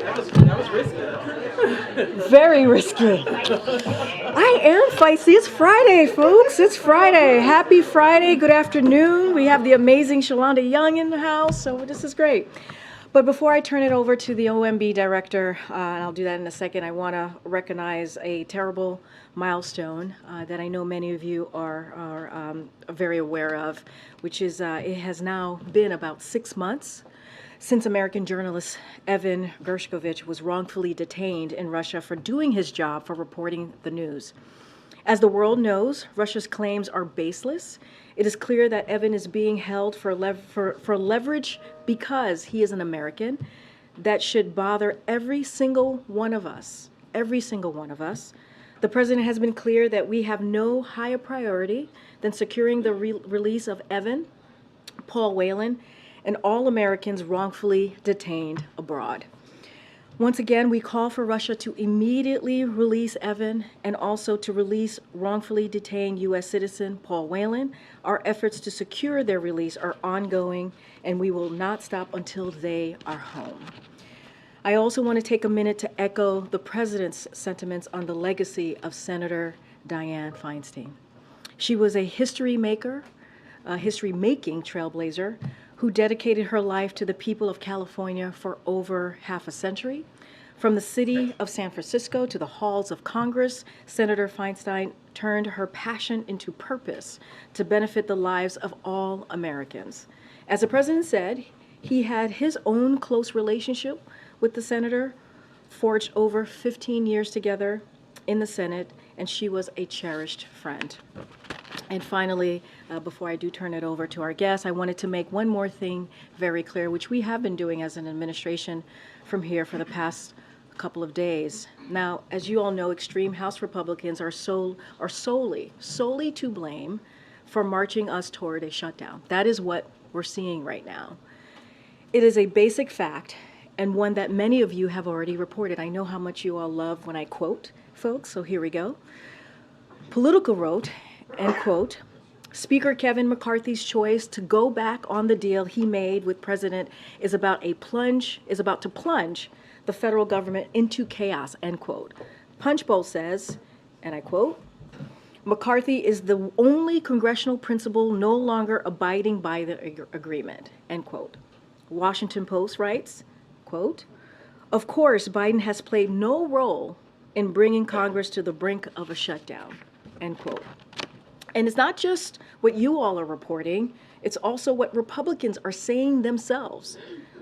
That was risky. Very risky. I am feisty. It's Friday, folks. It's Friday. Happy Friday. Good afternoon. We have the amazing Shalonda Young in the house, so this is great. But before I turn it over to the OMB director, and I'll do that in a second, I want to recognize a terrible milestone that I know many of you are very aware of, which is it has now been about 6 months since American journalist Evan Gershkovich was wrongfully detained in Russia for doing his job for reporting the news. As the world knows, Russia's claims are baseless. It is clear that Evan is being held for leverage because he is an American. That should bother every single one of us. Every single one of us. The president has been clear that we have no higher priority than securing the release of Evan, Paul Whelan, and all Americans wrongfully detained abroad. Once again, we call for Russia to immediately release Evan and also to release wrongfully detained U.S. citizen Paul Whelan. Our efforts to secure their release are ongoing, and we will not stop until they are home. I also want to take a minute to echo the president's sentiments on the legacy of Senator Dianne Feinstein. She was a history-making trailblazer who dedicated her life to the people of California for over half a century. From the city of San Francisco to the halls of Congress, Senator Feinstein turned her passion into purpose to benefit the lives of all Americans. As the president said, he had his own close relationship with the senator, forged over 15 years together in the Senate, and she was a cherished friend. And finally, before I do turn it over to our guests, I wanted to make one more thing very clear, which we have been doing as an administration from here for the past couple of days. Now, as you all know, extreme House Republicans are solely to blame for marching us toward a shutdown. That is what we're seeing right now. It is a basic fact, and one that many of you have already reported. I know how much you all love when I quote folks, so here we go. Politico wrote, end quote, Speaker Kevin McCarthy's choice to go back on the deal he made with President is about to plunge the federal government into chaos, end quote. Punchbowl says, and I quote, McCarthy is the only congressional principal no longer abiding by the agreement, end quote. Washington Post writes, quote, of course, Biden has played no role in bringing Congress to the brink of a shutdown, end quote. And it's not just what you all are reporting, it's also what Republicans are saying themselves.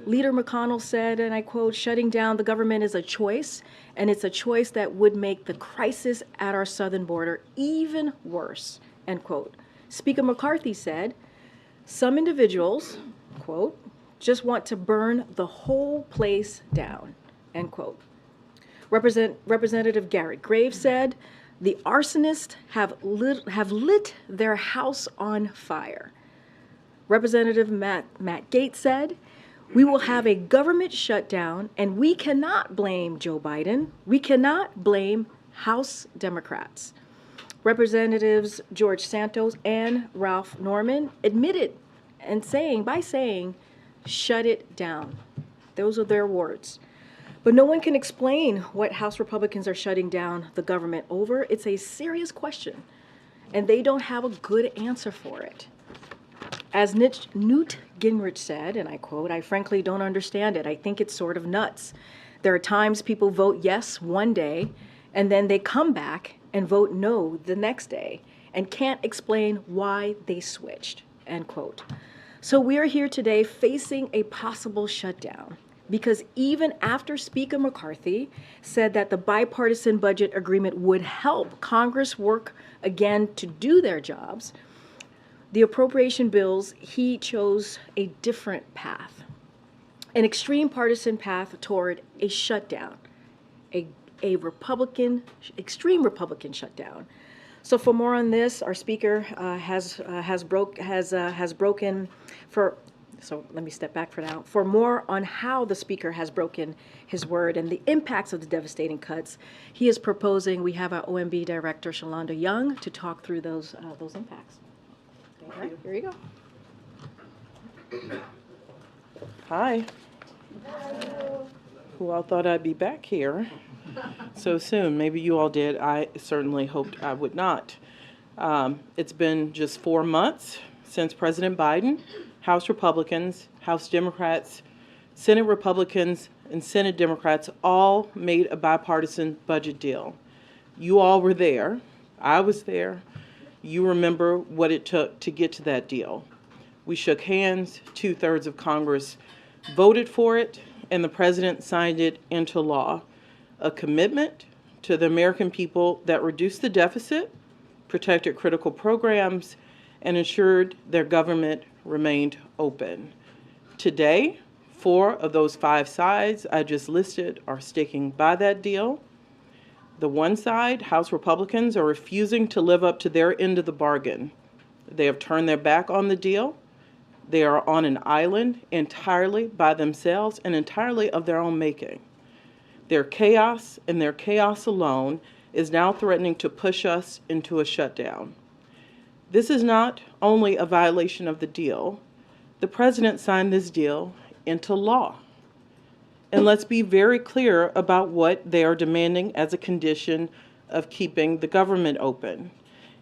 Leader McConnell said, and I quote, shutting down the government is a choice, and it's a choice that would make the crisis at our southern border even worse, end quote. Speaker McCarthy said, some individuals, quote, just want to burn the whole place down, end quote. Representative Garrett Graves said, the arsonists have lit their house on fire. Representative Matt Gaetz said, we will have a government shutdown, and we cannot blame Joe Biden. We cannot blame House Democrats. Representatives George Santos and Ralph Norman admitted by saying, shut it down. Those are their words. But no one can explain what House Republicans are shutting down the government over. It's a serious question, and they don't have a good answer for it. As Newt Gingrich said, and I quote, I frankly don't understand it. I think it's sort of nuts. There are times people vote yes one day, and then they come back and vote no the next day, and can't explain why they switched, end quote. So we are here today facing a possible shutdown, because even after Speaker McCarthy said that the bipartisan budget agreement would help Congress work again to do their jobs, the appropriation bills, he chose a different path, an extreme partisan path toward a shutdown, a extreme Republican shutdown. So for more on this, our speaker has broken for. So let me step back for now. For more on how the speaker has broken his word and the impacts of the devastating cuts, he is proposing we have our OMB director, Shalonda Young, to talk through those impacts. Okay, right, here you go. Hi. who all thought I'd be back here so soon. Maybe you all did. I certainly hoped I would not. It's been just 4 months since President Biden, House Republicans, House Democrats, Senate Republicans, and Senate Democrats all made a bipartisan budget deal. You all were there. I was there. You remember what it took to get to that deal. We shook hands, 2/3 of Congress voted for it, and the President signed it into law. A commitment to the American people that reduced the deficit, protected critical programs, and ensured their government remained open. Today, 4 of those 5 sides I just listed are sticking by that deal. The one side, House Republicans, are refusing to live up to their end of the bargain. They have turned their back on the deal. They are on an island entirely by themselves and entirely of their own making. Their chaos and their chaos alone is now threatening to push us into a shutdown. This is not only a violation of the deal. The President signed this deal into law. And let's be very clear about what they are demanding as a condition of keeping the government open.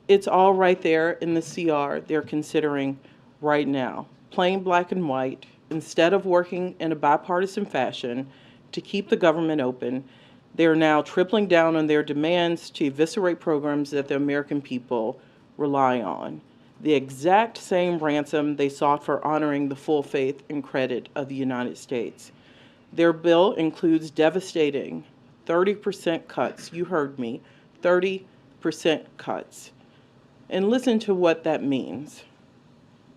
It's all right there in the CR they're considering right now. Plain black and white, instead of working in a bipartisan fashion to keep the government open, they are now tripling down on their demands to eviscerate programs that the American people rely on. The exact same ransom they sought for honoring the full faith and credit of the United States. Their bill includes devastating 30% cuts. You heard me, 30% cuts. And listen to what that means.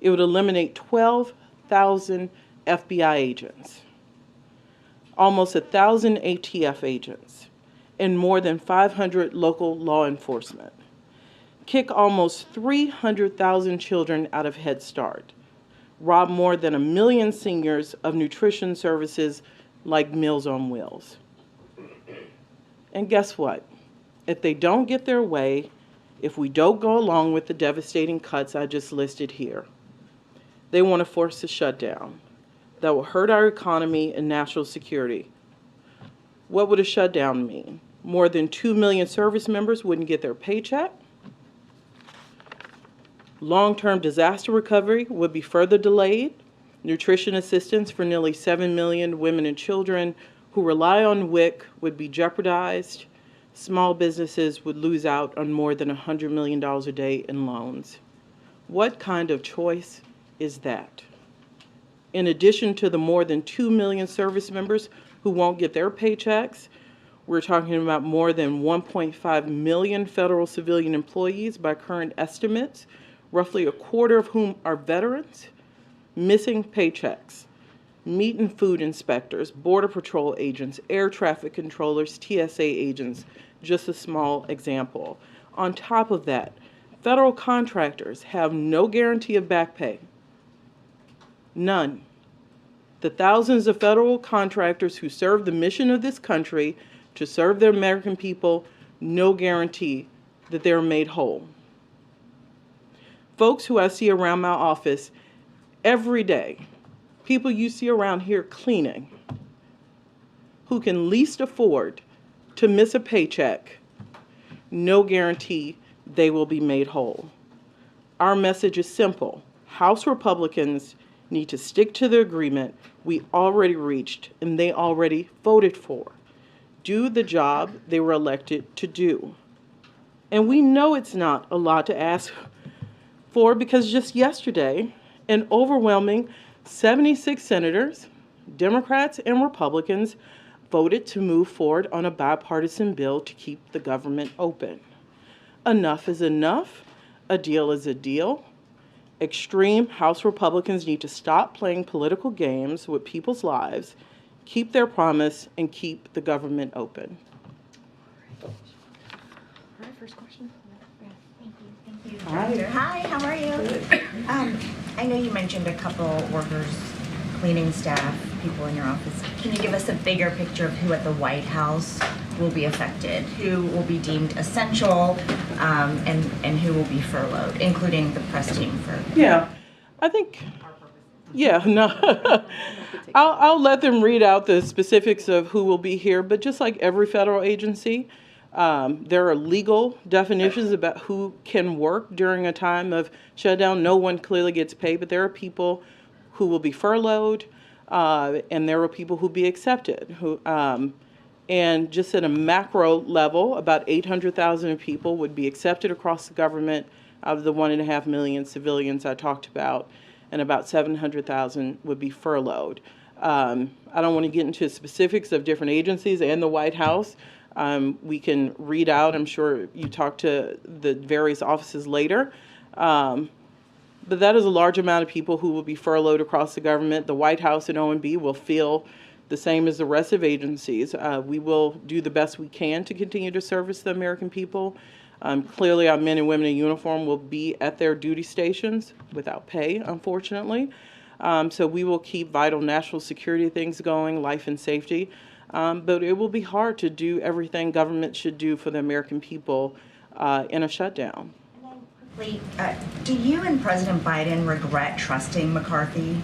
It would eliminate 12,000 FBI agents, almost 1,000 ATF agents, and more than 500 local law enforcement. Kick almost 300,000 children out of Head Start. Rob more than 1 million seniors of nutrition services like Meals on Wheels. And guess what? If they don't get their way, if we don't go along with the devastating cuts I just listed here, they want to force a shutdown that will hurt our economy and national security. What would a shutdown mean? More than 2 million service members wouldn't get their paycheck. Long-term disaster recovery would be further delayed. Nutrition assistance for nearly 7 million women and children who rely on WIC would be jeopardized. Small businesses would lose out on more than $100 million a day in loans. What kind of choice is that? In addition to the more than 2 million service members who won't get their paychecks, we're talking about more than 1.5 million federal civilian employees by current estimates, roughly a quarter of whom are veterans, missing paychecks. Meat and food inspectors, Border Patrol agents, air traffic controllers, TSA agents, just a small example. On top of that, federal contractors have no guarantee of back pay. None. The thousands of federal contractors who serve the mission of this country to serve the American people, no guarantee that they're made whole. Folks who I see around my office every day, people you see around here cleaning, who can least afford to miss a paycheck, no guarantee they will be made whole. Our message is simple. House Republicans need to stick to the agreement we already reached and they already voted for. Do the job they were elected to do. And we know it's not a lot to ask for because just yesterday, an overwhelming 76 senators, Democrats and Republicans, voted to move forward on a bipartisan bill to keep the government open. Enough is enough. A deal is a deal. Extreme House Republicans need to stop playing political games with people's lives, keep their promise, and keep the government open. All right, first question. Thank you. Hi, how are you? I know you mentioned a couple workers, cleaning staff, people in your office. Can you give us a bigger picture of who at the White House will be affected? Who will be deemed essential and who will be furloughed, including the press team for Yeah, I think Yeah, no. I'll let them read out the specifics of who will be here, but just like every federal agency, there are legal definitions about who can work during a time of shutdown. No one clearly gets paid, but there are people who will be furloughed, and there are people who will be accepted. And just at a macro level, about 800,000 people would be accepted across the government out of the 1.5 million civilians I talked about, and about 700,000 would be furloughed. I don't want to get into specifics of different agencies and the White House. We can read out, I'm sure you talk to the various offices later. But that is a large amount of people who will be furloughed across the government. The White House and OMB will feel the same as the rest of agencies. We will do the best we can to continue to service the American people. Clearly, our men and women in uniform will be at their duty stations without pay, unfortunately. So we will keep vital national security things going, life and safety. But it will be hard to do everything government should do for the American people in a shutdown. And then quickly, do you and President Biden regret trusting McCarthy?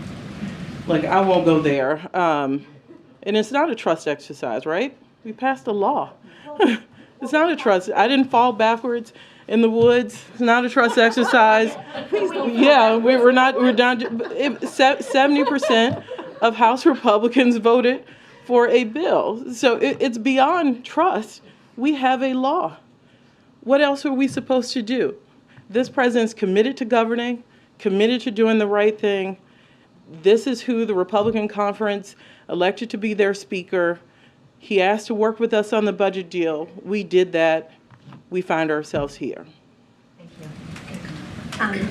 Look, I won't go there. And it's not a trust exercise, right? We passed a law. It's not a trust. I didn't fall backwards in the woods. It's not a trust exercise. Yeah, we're not. We're down. 70% of House Republicans voted for a bill, so it's beyond trust. We have a law. What else are we supposed to do? This president's committed to governing, committed to doing the right thing. This is who the Republican conference elected to be their speaker. He asked to work with us on the budget deal. We did that. We find ourselves here. Thank you.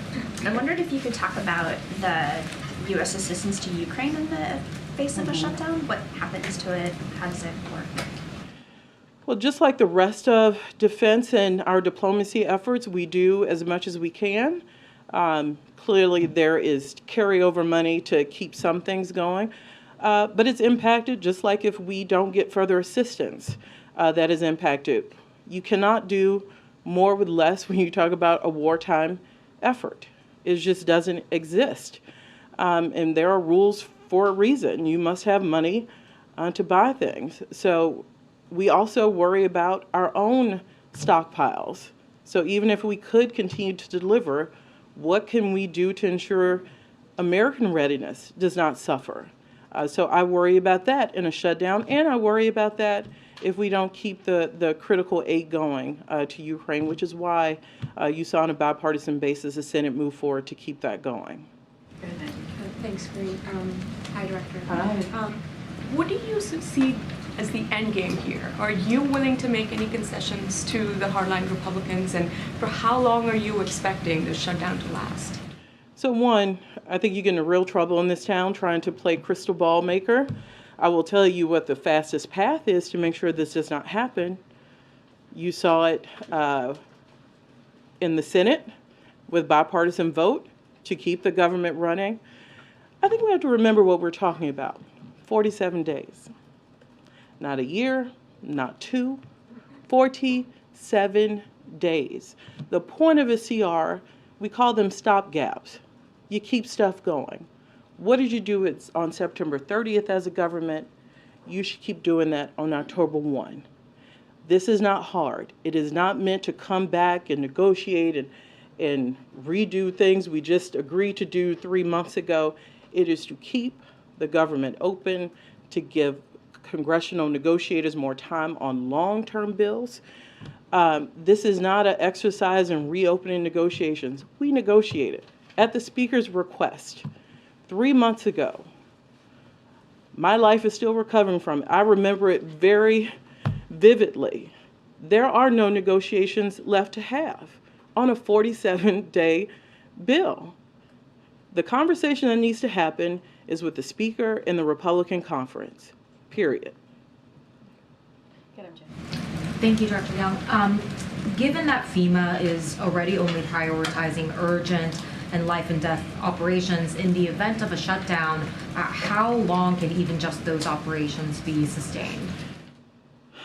I wondered if you could talk about the U.S. assistance to Ukraine in the face of a shutdown. What happens to it? How does it work? Well, just like the rest of defense and our diplomacy efforts, we do as much as we can. Clearly, there is carryover money to keep some things going, but it's impacted just like if we don't get further assistance, that is impacted. You cannot do more with less when you talk about a wartime effort. It just doesn't exist. And there are rules for a reason. You must have money to buy things. So we also worry about our own stockpiles. So even if we could continue to deliver, what can we do to ensure American readiness does not suffer? So I worry about that in a shutdown, and I worry about that if we don't keep the critical aid going to Ukraine, which is why you saw on a bipartisan basis the Senate move forward to keep that going. Thanks, Karine. Hi, Director. Hi. What do you see as the end game here? Are you willing to make any concessions to the hardline Republicans, and for how long are you expecting the shutdown to last? So one, I think you get into real trouble in this town trying to play crystal ball maker. I will tell you what the fastest path is to make sure this does not happen. You saw it in the Senate with bipartisan vote to keep the government running. I think we have to remember what we're talking about. 47 days. Not a year, not two, 47 days. The point of a CR, we call them stopgaps. You keep stuff going. What did you do on September 30th as a government? You should keep doing that on October 1. This is not hard. It is not meant to come back and negotiate and redo things we just agreed to do 3 months ago. It is to keep the government open, to give congressional negotiators more time on long-term bills. This is not an exercise in reopening negotiations. We negotiated at the Speaker's request 3 months ago. My life is still recovering from it. I remember it very vividly. There are no negotiations left to have on a 47-day bill. The conversation that needs to happen is with the Speaker and the Republican conference, period. Thank you, Dr. Young. Given that FEMA is already only prioritizing urgent and life and death operations, in the event of a shutdown, how long can even just those operations be sustained?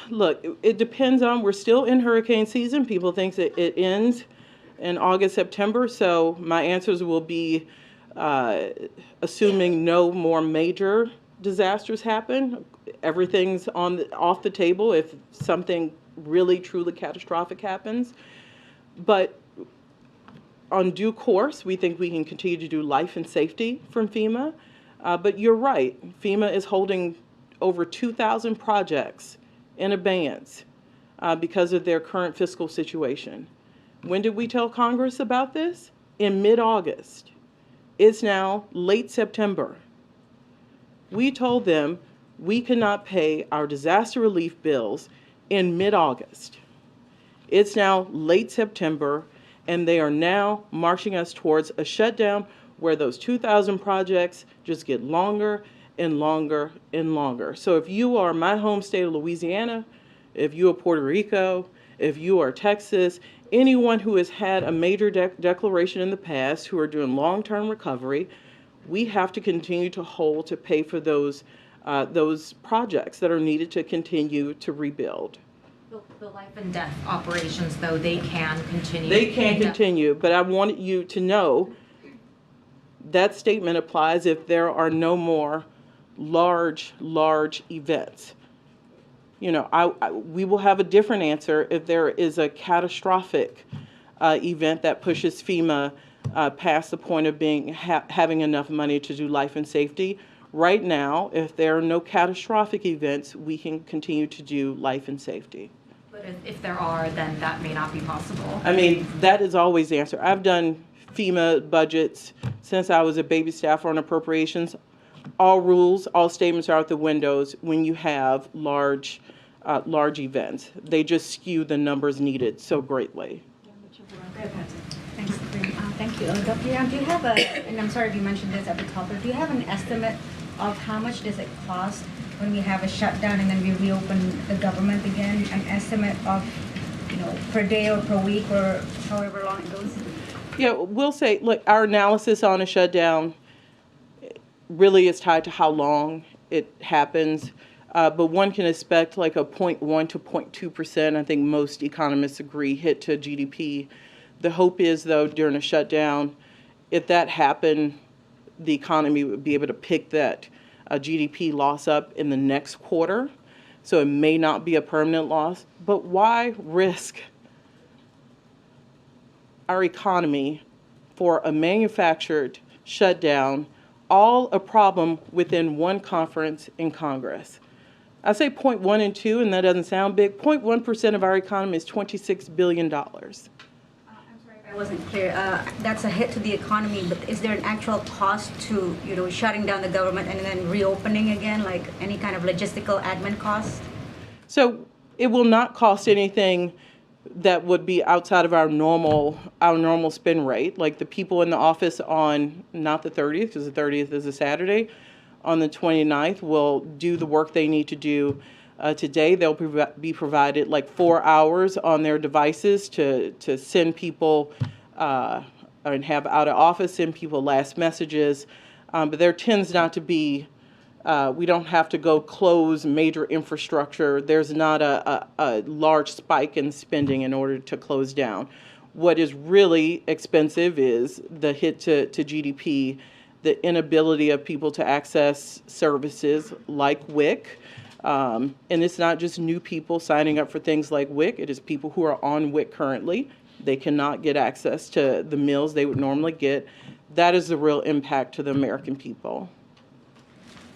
Look, it depends on, we're still in hurricane season. People think that it ends in August, September, so my answers will be assuming no more major disasters happen. Everything's off the table if something really truly catastrophic happens. But on due course, we think we can continue to do life and safety from FEMA. But you're right, FEMA is holding over 2,000 projects in abeyance because of their current fiscal situation. When did we tell Congress about this? In mid-August. It's now late September. We told them we could not pay our disaster relief bills in mid-August. It's now late September, and they are now marching us towards a shutdown where those 2,000 projects just get longer and longer and longer. So if you are my home state of Louisiana, if you are Puerto Rico, if you are Texas, anyone who has had a major declaration in the past who are doing long-term recovery, we have to continue to hold to pay for those projects that are needed to continue to rebuild. The life and death operations, though, they can continue. They can continue, but I want you to know that statement applies if there are no more large events. You know, we will have a different answer if there is a catastrophic event that pushes FEMA past the point of having enough money to do life and safety. Right now, if there are no catastrophic events, we can continue to do life and safety. But if there are, then that may not be possible. I mean, that is always the answer. I've done FEMA budgets since I was a baby staffer on appropriations. All rules, all statements are out the windows when you have large events. They just skew the numbers needed so greatly. Thanks, Karine. Thank you. Dr. Young, do you have and I'm sorry if you mentioned this at the top, but do you have an estimate of how much does it cost when we have a shutdown and then we reopen the government again? An estimate of, per day or per week or however long it goes? Yeah, we'll say, look, our analysis on a shutdown really is tied to how long it happens. But one can expect like a 0.1 to 0.2%, I think most economists agree, hit to GDP. The hope is, though, during a shutdown, if that happened, the economy would be able to pick that GDP loss up in the next quarter. So it may not be a permanent loss. But why risk our economy for a manufactured shutdown, all a problem within one conference in Congress? I say 0.1 and 2, and that doesn't sound big. 0.1% of our economy is $26 billion. I wasn't clear. That's a hit to the economy, but is there an actual cost to, shutting down the government and then reopening again, like any kind of logistical admin cost? So it will not cost anything that would be outside of our normal spend rate. Like the people in the office on, not the 30th, because the 30th is a Saturday, on the 29th will do the work they need to do. Today, they'll be provided like 4 hours on their devices to send people and have out of office, send people last messages. But there tends not to be, we don't have to go close major infrastructure. There's not a large spike in spending in order to close down. What is really expensive is the hit to GDP, the inability of people to access services like WIC. And it's not just new people signing up for things like WIC. It is people who are on WIC currently. They cannot get access to the meals they would normally get. That is the real impact to the American people.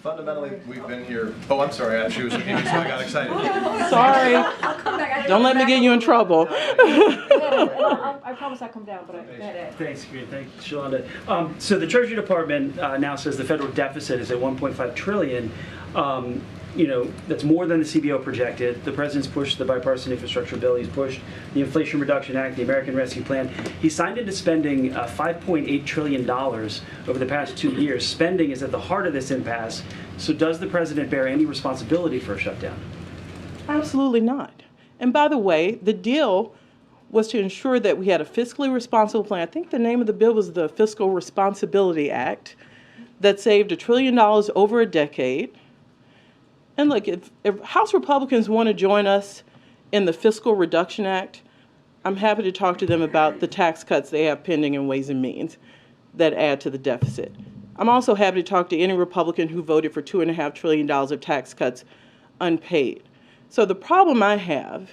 Fundamentally, we've been here. Oh, I'm sorry. She was looking at me, so I got excited. Sorry. Don't let me get you in trouble. I promise I'll come down, but Thanks, Karine. Thanks, Shalonda. So the Treasury Department now says the federal deficit is at $1.5 trillion. That's more than the CBO projected. The president's pushed the bipartisan infrastructure bill. He's pushed the Inflation Reduction Act, the American Rescue Plan. He signed into spending $5.8 trillion over the past 2 years. Spending is at the heart of this impasse. So does the president bear any responsibility for a shutdown? Absolutely not. And by the way, the deal was to ensure that we had a fiscally responsible plan. I think the name of the bill was the Fiscal Responsibility Act that saved $1 trillion over a decade. And look, if House Republicans want to join us in the Fiscal Reduction Act, I'm happy to talk to them about the tax cuts they have pending in Ways and Means. that add to the deficit. I'm also happy to talk to any Republican who voted for $2.5 trillion of tax cuts unpaid. So the problem I have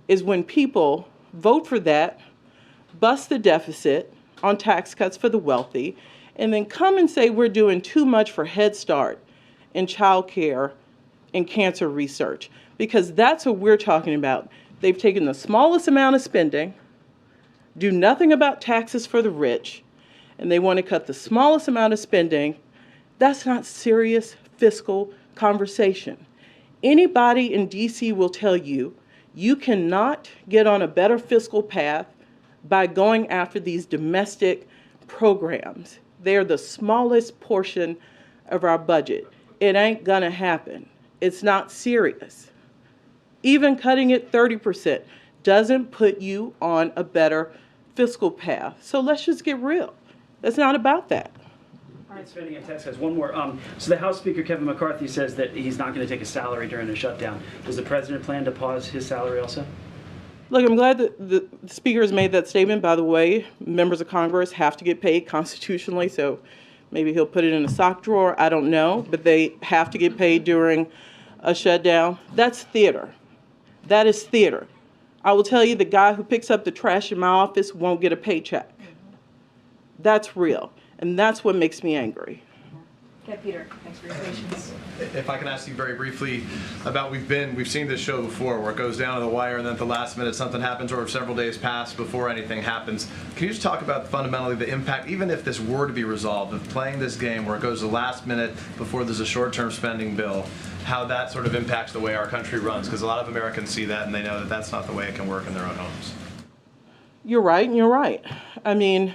is when people vote for that, bust the deficit on tax cuts for the wealthy, and then come and say we're doing too much for Head Start and child care and cancer research, because that's what we're talking about. They've taken the smallest amount of spending, do nothing about taxes for the rich, and they want to cut the smallest amount of spending. That's not serious fiscal conversation. Anybody in DC will tell you, you cannot get on a better fiscal path by going after these domestic programs. They're the smallest portion of our budget. It ain't gonna happen. It's not serious. Even cutting it 30% doesn't put you on a better fiscal path. So let's just get real. It's not about that. Spending and tax cuts. One more. So the House Speaker Kevin McCarthy says that he's not going to take a salary during the shutdown. Does the president plan to pause his salary also? Look, I'm glad that the Speaker has made that statement. By the way, members of Congress have to get paid constitutionally, so maybe he'll put it in a sock drawer. I don't know, but they have to get paid during a shutdown. That's theater. That is theater. I will tell you, the guy who picks up the trash in my office won't get a paycheck. That's real. And that's what makes me angry. Okay, Peter, thanks for your patience. If I can ask you very briefly about, we've seen this show before where it goes down to the wire and then at the last minute something happens, or several days pass before anything happens. Can you just talk about fundamentally the impact, even if this were to be resolved, of playing this game where it goes the last minute before there's a short-term spending bill, how that sort of impacts the way our country runs? Because a lot of Americans see that and they know that that's not the way it can work in their own homes. You're right, and you're right. I mean,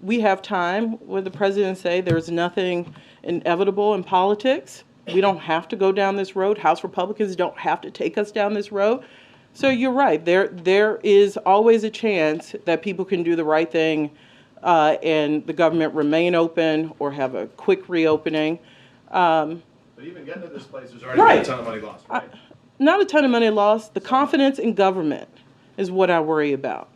we have time with the president say there's nothing inevitable in politics. We don't have to go down this road. House Republicans don't have to take us down this road. So you're right. There is always a chance that people can do the right thing and the government remain open or have a quick reopening. But even getting to this place, there's already been a ton of money lost, right? Not a ton of money lost. The confidence in government is what I worry about.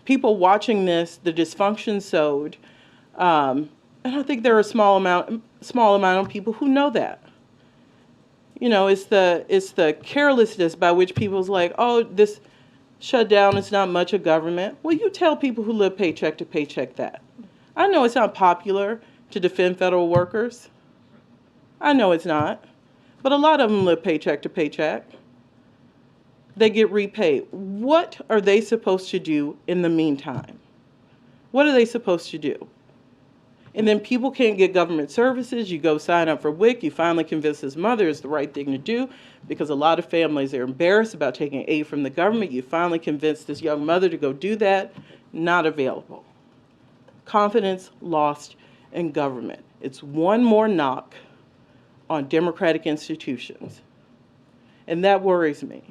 People watching this, the dysfunction sowed, and I think there are a small amount of people who know that. You know, it's the carelessness by which people's like, oh, this shutdown is not much of government. Well, you tell people who live paycheck to paycheck that. I know it's not popular to defend federal workers. I know it's not, but a lot of them live paycheck to paycheck. They get repaid. What are they supposed to do in the meantime? What are they supposed to do? And then people can't get government services. You go sign up for WIC. You finally convince his mother it's the right thing to do because a lot of families are embarrassed about taking aid from the government. You finally convince this young mother to go do that. Not available. Confidence lost in government. It's one more knock on democratic institutions. And that worries me.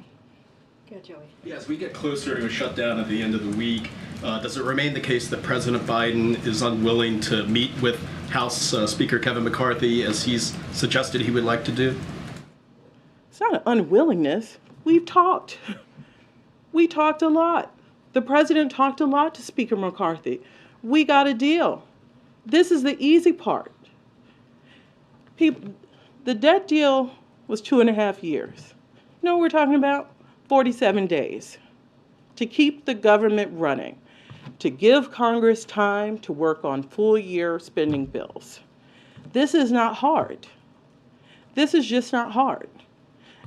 Good, Joey. Yeah, as we get closer to a shutdown at the end of the week, does it remain the case that President Biden is unwilling to meet with House Speaker Kevin McCarthy as he's suggested he would like to do? It's not an unwillingness. We've talked. We talked a lot. The president talked a lot to Speaker McCarthy. We got a deal. This is the easy part. The debt deal was 2.5 years. You know what we're talking about? 47 days to keep the government running, to give Congress time to work on full year spending bills. This is not hard. This is just not hard.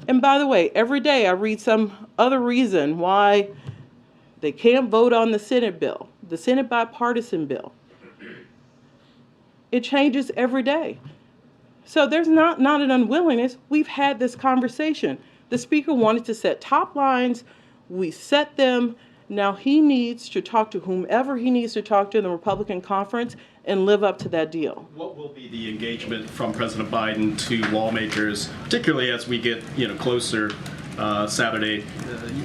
And by the way, every day I read some other reason why they can't vote on the Senate bill, the Senate bipartisan bill. It changes every day. So there's not an unwillingness. We've had this conversation. The Speaker wanted to set top lines. We set them. Now he needs to talk to whomever he needs to talk to in the Republican conference and live up to that deal. What will be the engagement from President Biden to lawmakers, particularly as we get closer Saturday,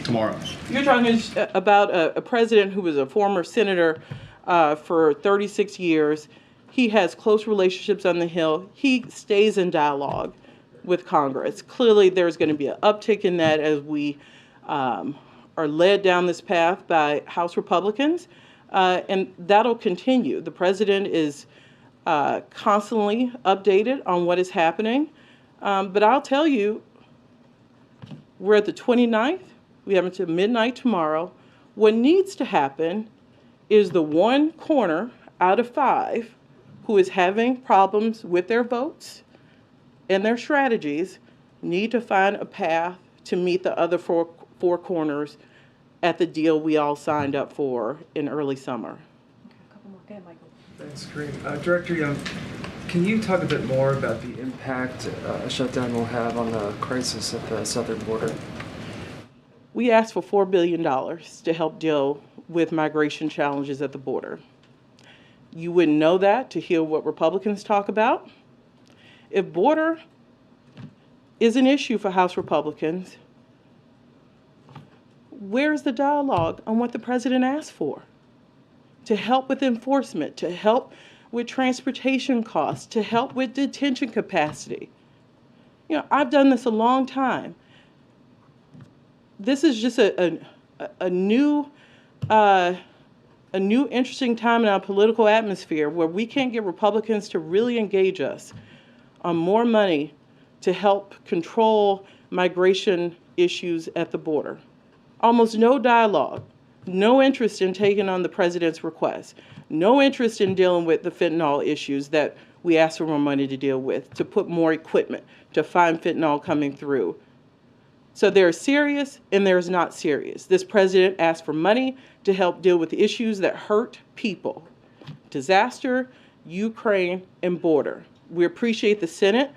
tomorrow? You're talking about a president who was a former senator for 36 years. He has close relationships on the Hill. He stays in dialogue with Congress. Clearly, there's going to be an uptick in that as we are led down this path by House Republicans. And that'll continue. The president is constantly updated on what is happening. But I'll tell you, we're at the 29th. We have until midnight tomorrow. What needs to happen is the one corner out of 5 who is having problems with their votes and their strategies need to find a path to meet the other four corners at the deal we all signed up for in early summer. A couple more. Go ahead, Michael. Thanks, Karine. Director Young, can you talk a bit more about the impact a shutdown will have on the crisis at the southern border? We asked for $4 billion to help deal with migration challenges at the border. You wouldn't know that to hear what Republicans talk about. If border is an issue for House Republicans, where's the dialogue on what the president asked for? To help with enforcement, to help with transportation costs, to help with detention capacity. You know, I've done this a long time. This is just a new interesting time in our political atmosphere where we can't get Republicans to really engage us on more money to help control migration issues at the border. Almost no dialogue, no interest in taking on the president's request, no interest in dealing with the fentanyl issues that we asked for more money to deal with, to put more equipment, to find fentanyl coming through. So there's serious and there's not serious. This president asked for money to help deal with issues that hurt people. Disaster, Ukraine, and border. We appreciate the Senate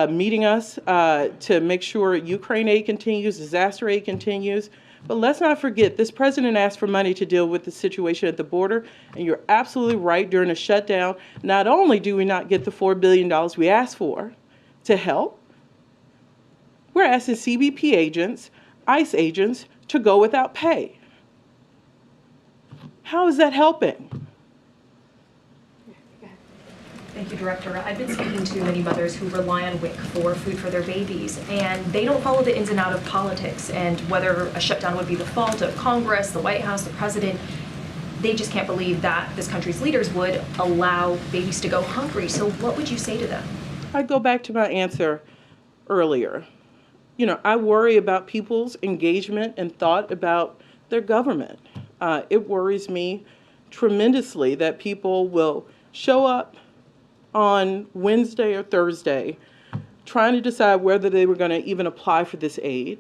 meeting us to make sure Ukraine aid continues, disaster aid continues. But let's not forget, this president asked for money to deal with the situation at the border, and you're absolutely right, during a shutdown, not only do we not get the $4 billion we asked for to help, we're asking CBP agents, ICE agents, to go without pay. How is that helping? Thank you, Director. I've been speaking to many mothers who rely on WIC for food for their babies, and they don't follow the ins and outs of politics and whether a shutdown would be the fault of Congress, the White House, the President. They just can't believe that this country's leaders would allow babies to go hungry. So what would you say to them? I go back to my answer earlier. You know, I worry about people's engagement and thought about their government. It worries me tremendously that people will show up on Wednesday or Thursday trying to decide whether they were going to even apply for this aid,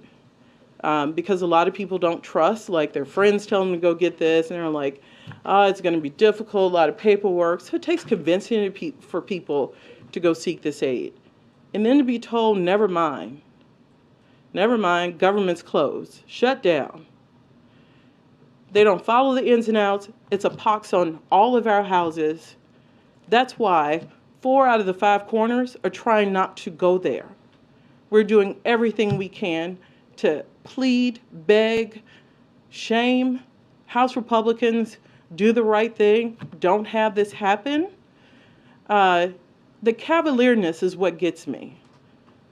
because a lot of people don't trust, like their friends tell them to go get this, and they're like, oh, it's going to be difficult, a lot of paperwork. So it takes convincing for people to go seek this aid. And then to be told, never mind, government's closed, shut down. They don't follow the ins and outs. It's a pox on all of our houses. That's why 4 out of the 5 corners are trying not to go there. We're doing everything we can to plead, beg, shame House Republicans, do the right thing, don't have this happen. The cavalierness is what gets me.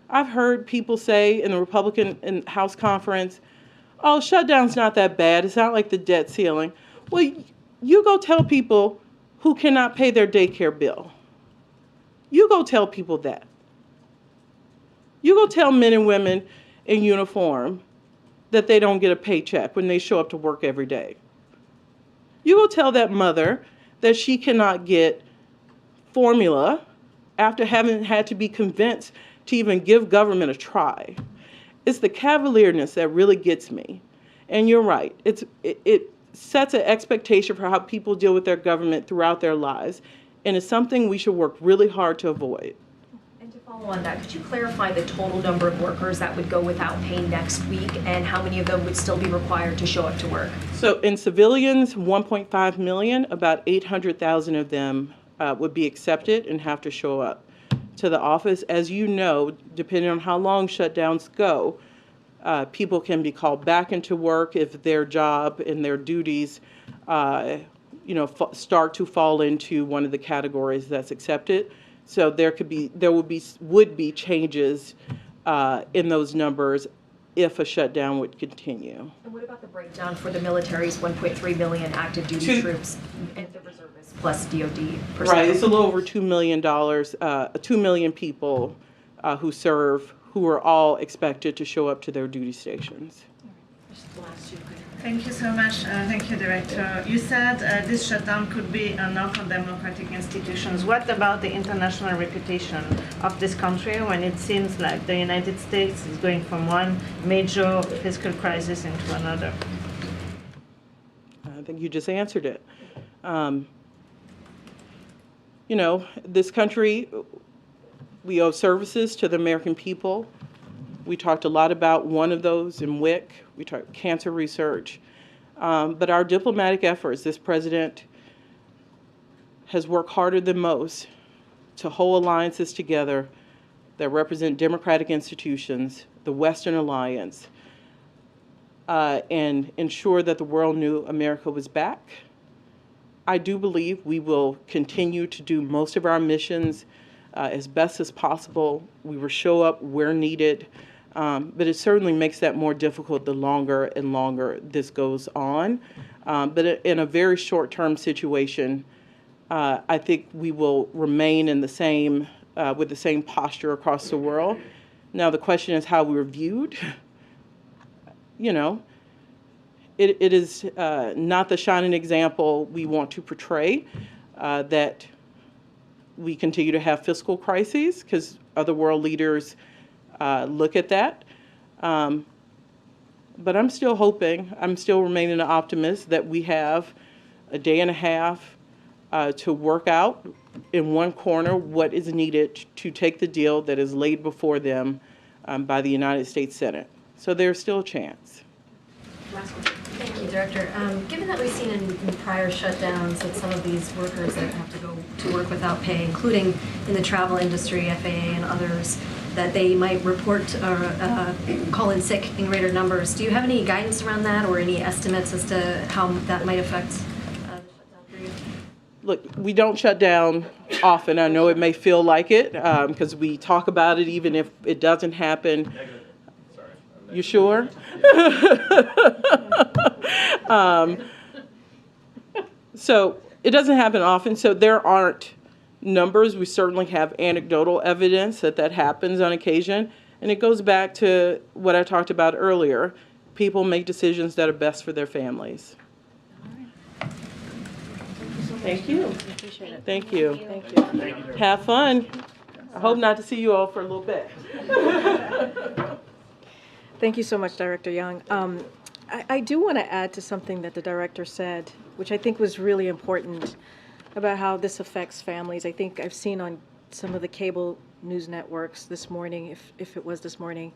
I've heard people say in the Republican House conference, oh, shutdown's not that bad. It's not like the debt ceiling. Well, you go tell people who cannot pay their daycare bill. You go tell people that. You go tell men and women in uniform that they don't get a paycheck when they show up to work every day. You go tell that mother that she cannot get formula after having had to be convinced to even give government a try. It's the cavalierness that really gets me. And you're right. It sets an expectation for how people deal with their government throughout their lives. And it's something we should work really hard to avoid. And to follow on that, could you clarify the total number of workers that would go without pay next week and how many of them would still be required to show up to work? So in civilians, 1.5 million, about 800,000 of them would be accepted and have to show up to the office. As you know, depending on how long shutdowns go, people can be called back into work if their job and their duties start to fall into one of the categories that's accepted. So there would be changes in those numbers if a shutdown would continue. And what about the breakdown for the military's 1.3 million active duty troops and the reservists plus DoD personnel? Right, it's a little over $2 million, 2 million people who serve, who are all expected to show up to their duty stations. Thank you so much. Thank you, Director. You said this shutdown could be a knock on democratic institutions. What about the international reputation of this country when it seems like the United States is going from one major fiscal crisis into another? I think you just answered it. You know, this country, we owe services to the American people. We talked a lot about one of those in WIC. We talked cancer research. But our diplomatic efforts, this president has worked harder than most to hold alliances together that represent democratic institutions, the Western Alliance, and ensure that the world knew America was back. I do believe we will continue to do most of our missions as best as possible. We will show up where needed. But it certainly makes that more difficult the longer and longer this goes on. But in a very short-term situation, I think we will remain in the same, with the same posture across the world. Now the question is how we're viewed. You know, it is not the shining example we want to portray, that we continue to have fiscal crises, because other world leaders look at that. But I'm still hoping, I'm still remaining an optimist that we have a day and a half to work out in one corner what is needed to take the deal that is laid before them by the United States Senate. So there's still a chance. Thank you, Director. Given that we've seen in prior shutdowns that some of these workers that have to go to work without pay, including in the travel industry, FAA and others, that they might report or call in sick in greater numbers. Do you have any guidance around that or any estimates as to how that might affect the shutdown period? Look, we don't shut down often. I know it may feel like it because we talk about it even if it doesn't happen. You sure? So it doesn't happen often. So there aren't numbers. We certainly have anecdotal evidence that that happens on occasion. And it goes back to what I talked about earlier. People make decisions that are best for their families. Thank you. Appreciate it. Thank you. Thank you. Have fun. I hope not to see you all for a little bit. Thank you so much, Director Young. I do want to add to something that the director said, which I think was really important, about how this affects families. I think I've seen on some of the cable news networks this morning, if it was this morning,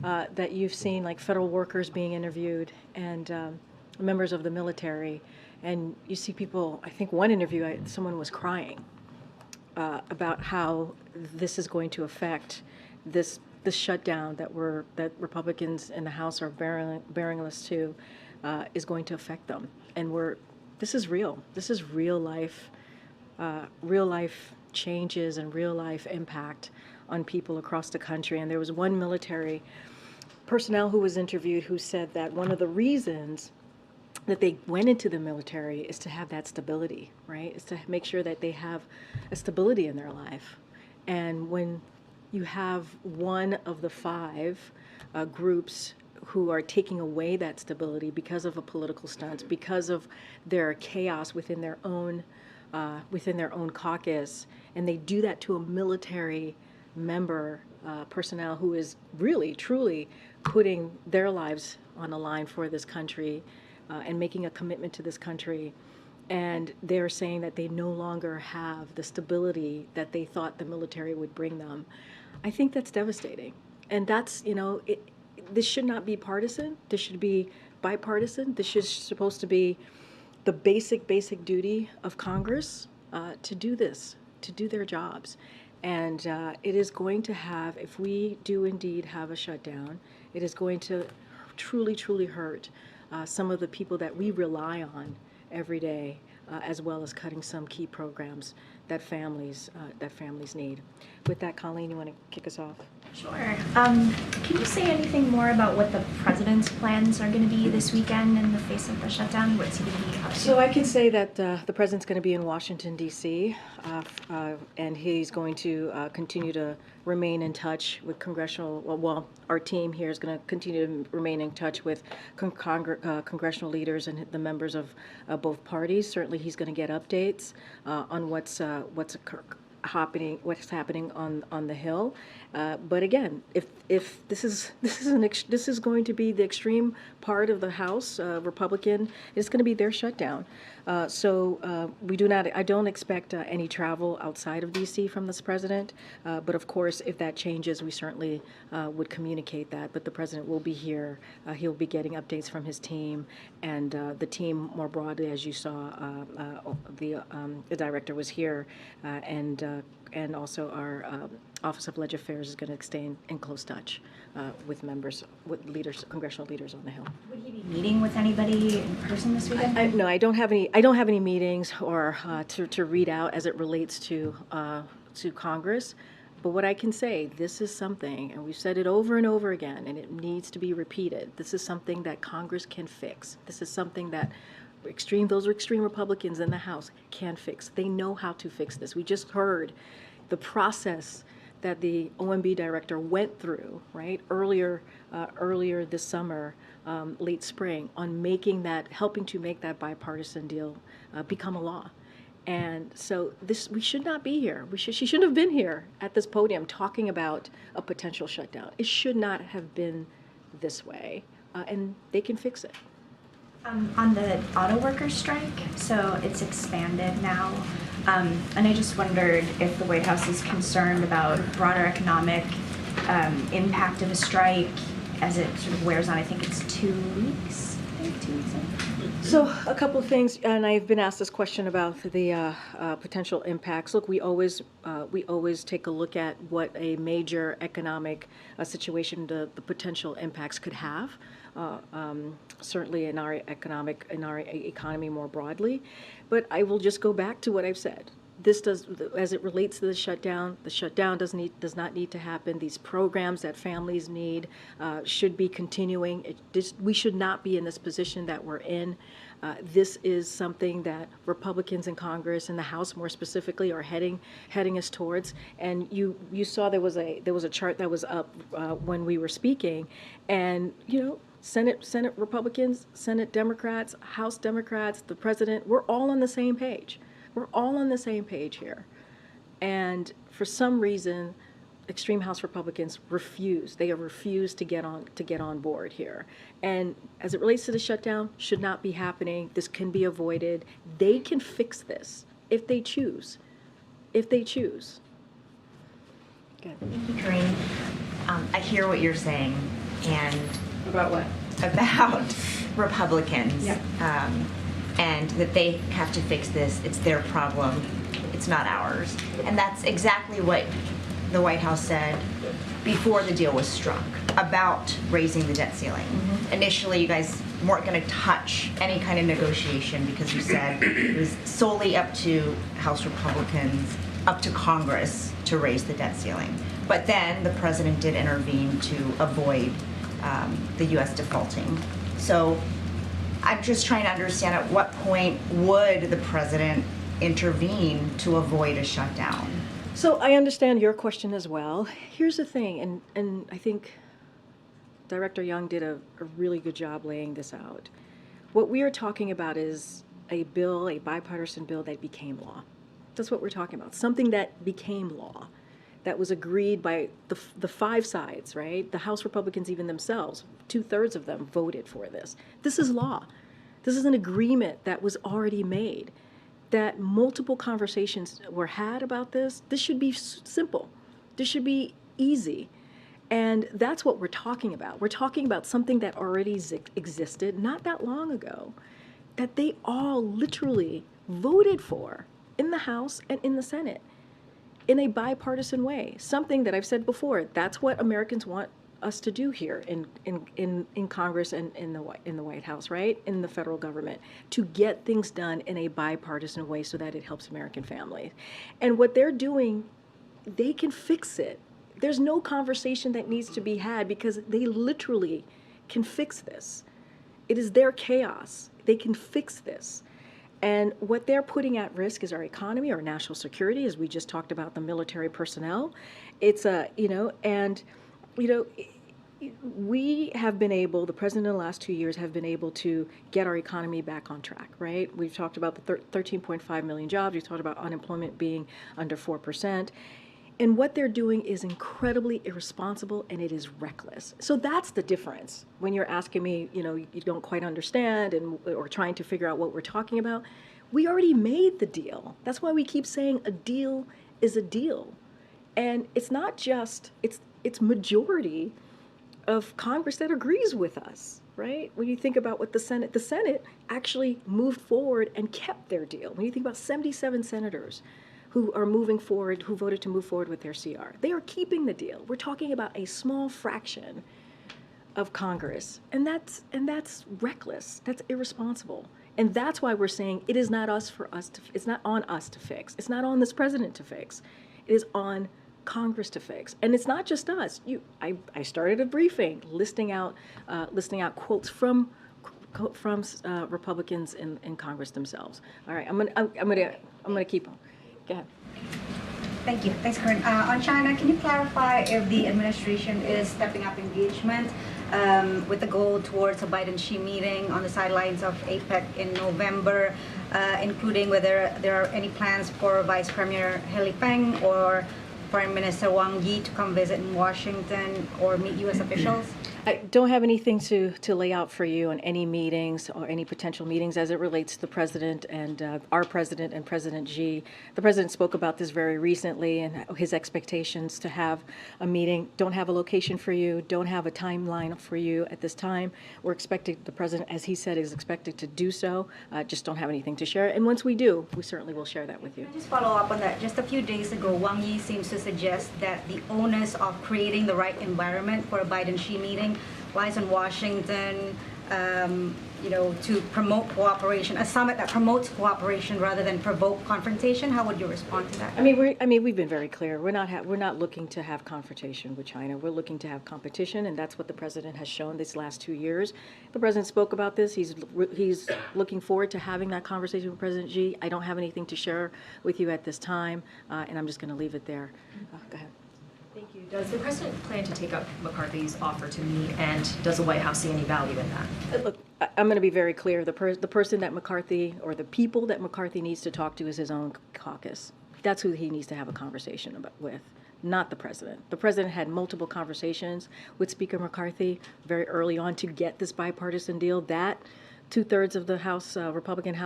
that you've seen like federal workers being interviewed and members of the military. And you see people, I think one interview, someone was crying about how this is going to affect this shutdown that Republicans in the House are bearing us to is going to affect them. And this is real. This is real life changes and real life impact on people across the country. And there was one military personnel who was interviewed who said that one of the reasons that they went into the military is to have that stability, right? Is to make sure that they have a stability in their life. And when you have one of the five groups who are taking away that stability because of a political stunt, because of their chaos within their own caucus, and they do that to a military member, personnel who is really, truly putting their lives on the line for this country and making a commitment to this country, and they're saying that they no longer have the stability that they thought the military would bring them. I think that's devastating. And that's, this should not be partisan. This should be bipartisan. This is supposed to be the basic duty of Congress to do this, to do their jobs. And it is going to have, if we do indeed have a shutdown, it is going to truly, truly hurt some of the people that we rely on every day, as well as cutting some key programs that families need. With that, Colleen, you want to kick us off? Sure. Can you say anything more about what the president's plans are going to be this weekend in the face of the shutdown? What's he going to be up to? So I can say that the president's going to be in Washington, D.C., and he's going to continue to remain in touch with our team here is going to continue to remain in touch with congressional leaders and the members of both parties. Certainly, he's going to get updates on what's happening on the Hill. But again, if this is going to be the extreme part of the House Republican, it's going to be their shutdown. So I don't expect any travel outside of D.C. from this president. But of course, if that changes, we certainly would communicate that. But the president will be here. He'll be getting updates from his team, and the team more broadly, as you saw, the director was here, and also our Office of Legislative Affairs is going to stay in close touch with leaders, congressional leaders on the Hill. Would he be meeting with anybody in person this weekend? No, I don't have any meetings or to read out as it relates to Congress. But what I can say, this is something, and we've said it over and over again, and it needs to be repeated. This is something that Congress can fix. This is something that those extreme Republicans in the House can fix. They know how to fix this. We just heard the process that the OMB director went through, right, earlier this summer, late spring, on helping to make that bipartisan deal become a law. And so we should not be here. She shouldn't have been here at this podium talking about a potential shutdown. It should not have been this way, and they can fix it. On the auto workers strike, so it's expanded now, and I just wondered if the White House is concerned about broader economic impact of a strike as it sort of wears on. I think it's 2 weeks. So a couple of things, and I've been asked this question about the potential impacts. Look, we always take a look at what a major economic situation the potential impacts could have. Certainly in our economy more broadly, but I will just go back to what I've said. As it relates to the shutdown does not need to happen. These programs that families need should be continuing. We should not be in this position that we're in. This is something that Republicans in Congress and the House more specifically are heading us towards. And you saw there was a chart that was up when we were speaking, and Senate Republicans, Senate Democrats, House Democrats, the president, we're all on the same page. We're all on the same page here. And for some reason, extreme House Republicans refuse. They have refused to get on board here. And as it relates to the shutdown, should not be happening. This can be avoided. They can fix this if they choose. If they choose. Good. Thank you, Karine. I hear what you're saying, and about what? About Republicans. Yeah. And that they have to fix this. It's their problem. It's not ours. And that's exactly what the White House said before the deal was struck about raising the debt ceiling. Mm-hmm. Initially, you guys weren't going to touch any kind of negotiation because you said it was solely up to House Republicans, up to Congress to raise the debt ceiling. But then the president did intervene to avoid the U.S. defaulting. So I'm just trying to understand at what point would the president intervene to avoid a shutdown? So I understand your question as well. Here's the thing, and I think Director Young did a really good job laying this out. What we are talking about is a bipartisan bill that became law. That's what we're talking about, something that became law, that was agreed by the five sides, right? The House Republicans, even themselves, 2/3 of them voted for this. This is law. This is an agreement that was already made, that multiple conversations were had about this. This should be simple. This should be easy. And that's what we're talking about. We're talking about something that already existed not that long ago, that they all literally voted for in the House and in the Senate in a bipartisan way. Something that I've said before, that's what Americans want us to do here in Congress and in the White House, right? In the federal government, to get things done in a bipartisan way so that it helps American families. And what they're doing, they can fix it. There's no conversation that needs to be had because they literally can fix this. It is their chaos. They can fix this. And what they're putting at risk is our economy, our national security, as we just talked about the military personnel. It's we have been able, the president in the last 2 years have been able to get our economy back on track, right? We've talked about the 13.5 million jobs. We've talked about unemployment being under 4%. And what they're doing is incredibly irresponsible and it is reckless. So that's the difference. When you're asking me, you don't quite understand or trying to figure out what we're talking about, we already made the deal. That's why we keep saying a deal is a deal. And it's not just, it's majority of Congress that agrees with us, right? When you think about what the Senate actually moved forward and kept their deal. When you think about 77 senators who are moving forward, who voted to move forward with their CR, they are keeping the deal. We're talking about a small fraction of Congress, and that's reckless. That's irresponsible. And that's why we're saying it is not it's not on us to fix. It's not on this president to fix. It is on Congress to fix. And it's not just us. I started a briefing listing out quotes from Republicans in Congress themselves. All right, I'm gonna keep on. Go ahead. Thank you. Thanks, Karine. On China, can you clarify if the administration is stepping up engagement with the goal towards a Biden-Xi meeting on the sidelines of APEC in November, including whether there are any plans for Vice Premier He Feng or Foreign Minister Wang Yi to come visit in Washington or meet U.S. officials? I don't have anything to lay out for you on any meetings or any potential meetings as it relates to the president and our president and President Xi. The president spoke about this very recently and his expectations to have a meeting. Don't have a location for you, don't have a timeline for you at this time. We're expecting, the president, as he said, is expected to do so. Just don't have anything to share. And once we do, we certainly will share that with you. Can I just follow up on that? Just a few days ago, Wang Yi seems to suggest that the onus of creating the right environment for a Biden-Xi meeting lies in Washington, to promote cooperation, a summit that promotes cooperation rather than provoke confrontation. How would you respond to that? We've been very clear. We're not looking to have confrontation with China. We're looking to have competition, and that's what the president has shown these last 2 years. The president spoke about this. He's looking forward to having that conversation with President Xi. I don't have anything to share with you at this time, and I'm just going to leave it there. Go ahead. Thank you. Does the president plan to take up McCarthy's offer to meet, and does the White House see any value in that? Look, I'm going to be very clear. The person that McCarthy, or the people that McCarthy needs to talk to is his own caucus. That's who he needs to have a conversation with, not the president. The president had multiple conversations with Speaker McCarthy very early on to get this bipartisan deal that 2/3 of the House, Republicans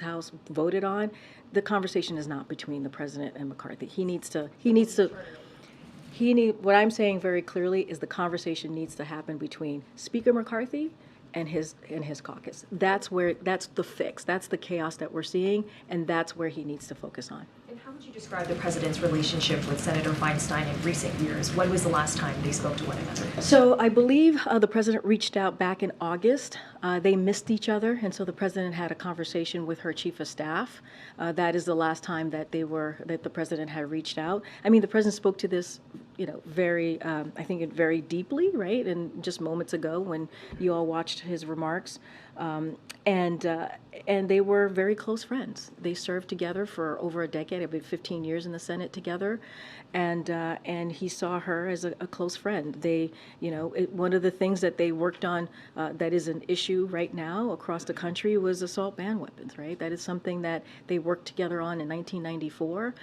House voted on. The conversation is not between the president and McCarthy. What I'm saying very clearly is the conversation needs to happen between Speaker McCarthy and his caucus. That's the fix. That's the chaos that we're seeing, and that's where he needs to focus on. And how would you describe the president's relationship with Senator Feinstein in recent years? When was the last time they spoke to one another? So I believe the president reached out back in August. They missed each other, and so the president had a conversation with her chief of staff. That is the last time that the president had reached out. The president spoke to this, very deeply, right? And just moments ago when you all watched his remarks. And they were very close friends. They served together for over a decade, about 15 years in the Senate together, and he saw her as a close friend. One of the things that they worked on that is an issue right now across the country was assault ban weapons, right? That is something that they worked together on in 1994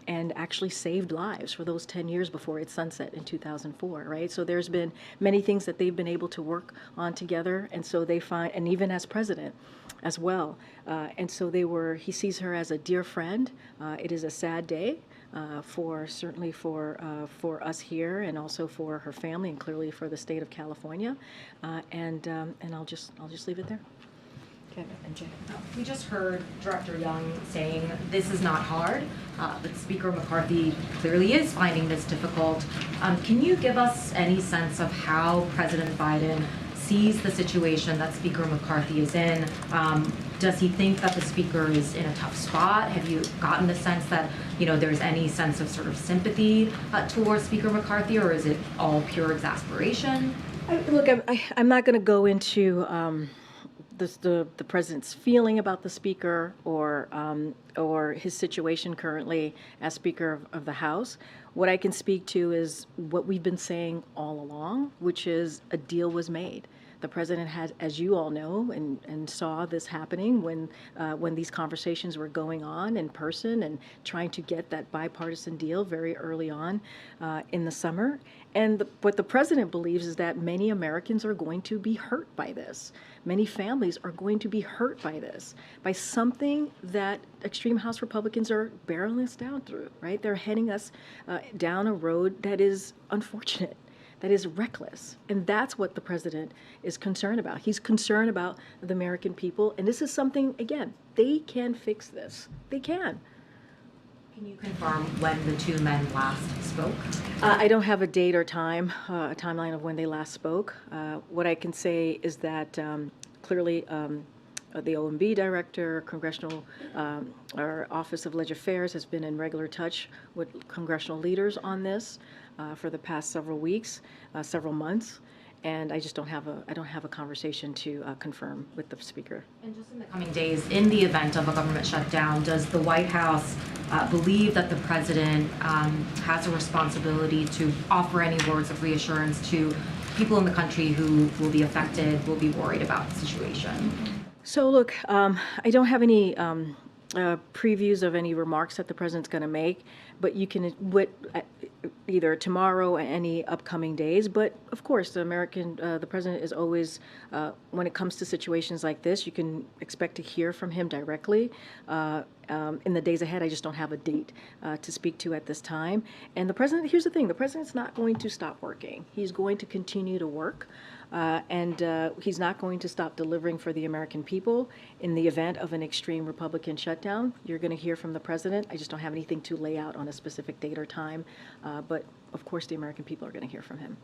and actually saved lives for those 10 years before it sunset in 2004, right? So there's been many things that they've been able to work on together, and so they find, and even as president as well. And so he sees her as a dear friend. It is a sad day certainly for us here, and also for her family, and clearly for the state of California. And I'll just leave it there. Okay, and Jay. We just heard Director Young saying this is not hard, but Speaker McCarthy clearly is finding this difficult. Can you give us any sense of how President Biden sees the situation that Speaker McCarthy is in. Does he think that the Speaker is in a tough spot? Have you gotten the sense that, there's any sense of sort of sympathy towards Speaker McCarthy, or is it all pure exasperation? Look, I'm not going to go into the president's feeling about the speaker or his situation currently as Speaker of the House. What I can speak to is what we've been saying all along, which is a deal was made. The president had, as you all know, and saw this happening when these conversations were going on in person and trying to get that bipartisan deal very early on in the summer. And what the president believes is that many Americans are going to be hurt by this. Many families are going to be hurt by this, by something that extreme House Republicans are barreling us down through, right? They're heading us down a road that is unfortunate, that is reckless. And that's what the president is concerned about. He's concerned about the American people. And this is something, again, they can fix this. They can. Can you confirm when the two men last spoke? I don't have a date or time, a timeline of when they last spoke. What I can say is that clearly the OMB director, our Office of Legislative Affairs has been in regular touch with congressional leaders on this for the past several weeks, several months. And I just don't have a conversation to confirm with the speaker. And just in the coming days, in the event of a government shutdown, does the White House believe that the president has a responsibility to offer any words of reassurance to people in the country who will be affected, will be worried about the situation? So look, I don't have any previews of any remarks that the president's going to make, but you can either tomorrow or any upcoming days. But of course, the president is always, when it comes to situations like this, you can expect to hear from him directly. In the days ahead, I just don't have a date to speak to at this time. And the president, here's the thing, the president's not going to stop working. He's going to continue to work. And he's not going to stop delivering for the American people. In the event of an extreme Republican shutdown, you're going to hear from the president. I just don't have anything to lay out on a specific date or time. But of course, the American people are going to hear from him.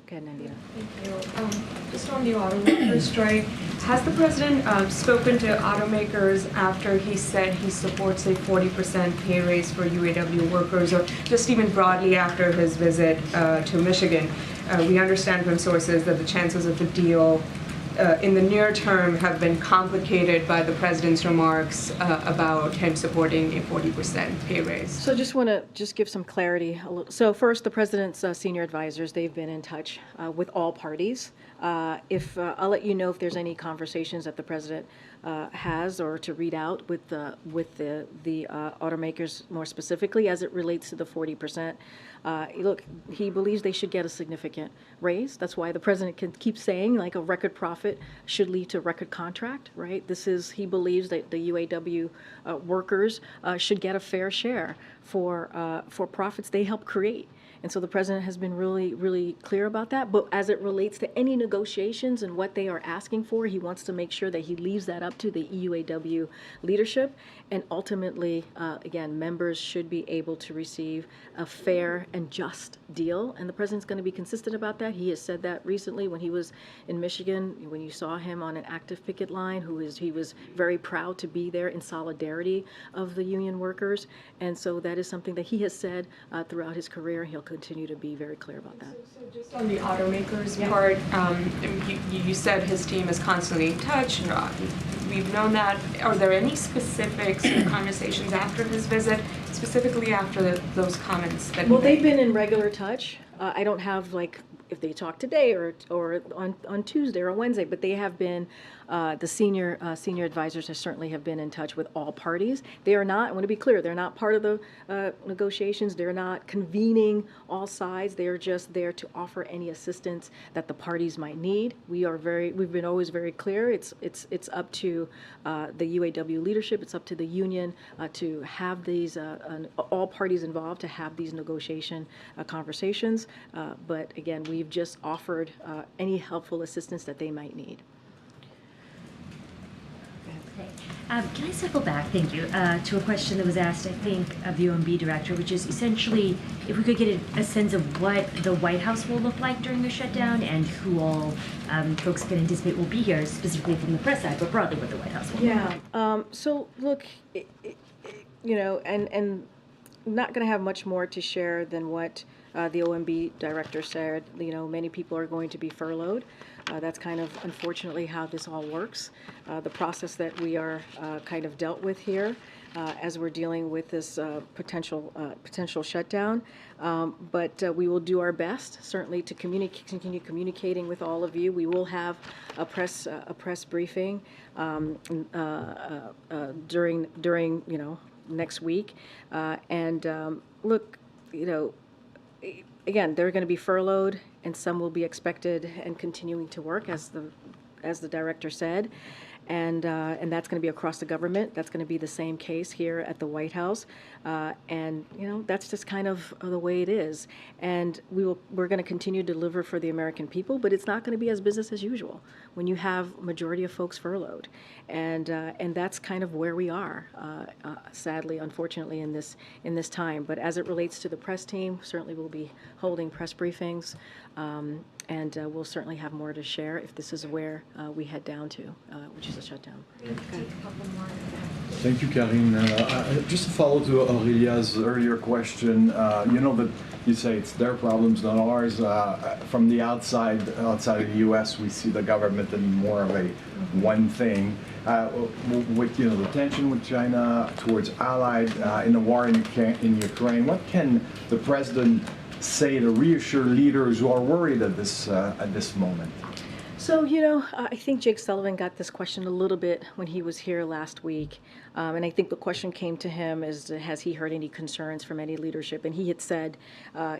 Go ahead, Nandita. Thank you. Just on the automaker strike, has the president spoken to automakers after he said he supports a 40% pay raise for UAW workers, or just even broadly after his visit to Michigan? We understand from sources that the chances of the deal in the near term have been complicated by the president's remarks about him supporting a 40% pay raise. So just want to give some clarity. So first, the president's senior advisors, they've been in touch with all parties. I'll let you know if there's any conversations that the president has or to read out with the automakers more specifically as it relates to the 40%. Look, he believes they should get a significant raise. That's why the president can keep saying like a record profit should lead to record contract, right? He believes that the UAW workers should get a fair share for profits they help create. And so the president has been really, really clear about that. But as it relates to any negotiations and what they are asking for, he wants to make sure that he leaves that up to the UAW leadership. And ultimately, again, members should be able to receive a fair and just deal. And the president's going to be consistent about that. He has said that recently when he was in Michigan, when you saw him on an active picket line, he was very proud to be there in solidarity of the union workers. And so that is something that he has said throughout his career. He'll continue to be very clear about that. So just on the automakers part, you said his team is constantly in touch. We've known that. Are there any specific sort of conversations after his visit, specifically after those comments that he made? They've been in regular touch. I don't have if they talk today or on Tuesday or Wednesday, but they have been, the senior advisors certainly have been in touch with all parties. They are not, I want to be clear, they're not part of the negotiations. They're not convening all sides. They are just there to offer any assistance that the parties might need. We've been always very clear. It's up to the UAW leadership. It's up to the union to have these, all parties involved to have these negotiation conversations. But again, we've just offered any helpful assistance that they might need. Okay. Can I circle back, thank you, to a question that was asked, I think, of the OMB director, which is essentially if we could get a sense of what the White House will look like during the shutdown and who all folks can anticipate will be here, specifically from the press side, but broadly what the White House will look like. Yeah. So look, you know, and not going to have much more to share than what the OMB director said. You know, many people are going to be furloughed. That's kind of unfortunately how this all works. The process that we are kind of dealt with here as we're dealing with this potential shutdown. But we will do our best, certainly, to continue communicating with all of you. We will have a press briefing during you know, next week. Look, you know, again, they're going to be furloughed, and some will be expected and continuing to work, as the director said, and that's going to be across the government. That's going to be the same case here at the White House, and you know, that's just kind of the way it is. And we're going to continue to deliver for the American people, but it's not going to be as business as usual when you have a majority of folks furloughed, and that's kind of where we are, sadly, unfortunately, in this time. But as it relates to the press team, certainly we'll be holding press briefings, and we'll certainly have more to share if this is where we head down to, which is a shutdown. Thank you, Karine. Just to follow to Aurelia's earlier question, you know that you say it's their problems, not ours. From the outside of the U.S., we see the government in more of a one thing. With you know the tension with China towards allied in the war in Ukraine, what can the president say to reassure leaders who are worried at this moment? So, you know, I think Jake Sullivan got this question a little bit when he was here last week. And I think the question came to him as, has he heard any concerns from any leadership? And he had said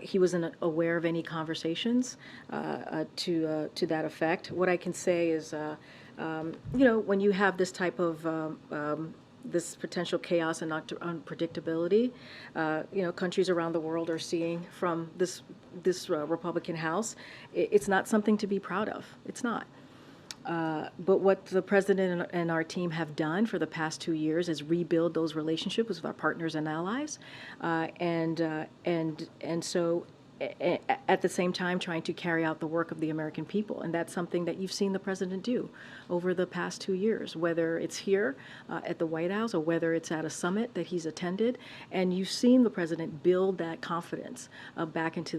he wasn't aware of any conversations to that effect. What I can say is, you know, when you have this type of this potential chaos and unpredictability, you know, countries around the world are seeing from this Republican House, it's not something to be proud of. It's not. But what the president and our team have done for the past 2 years is rebuild those relationships with our partners and allies, and so at the same time trying to carry out the work of the American people. And that's something that you've seen the president do over the past 2 years, whether it's here at the White House or whether it's at a summit that he's attended. And you've seen the president build that confidence back into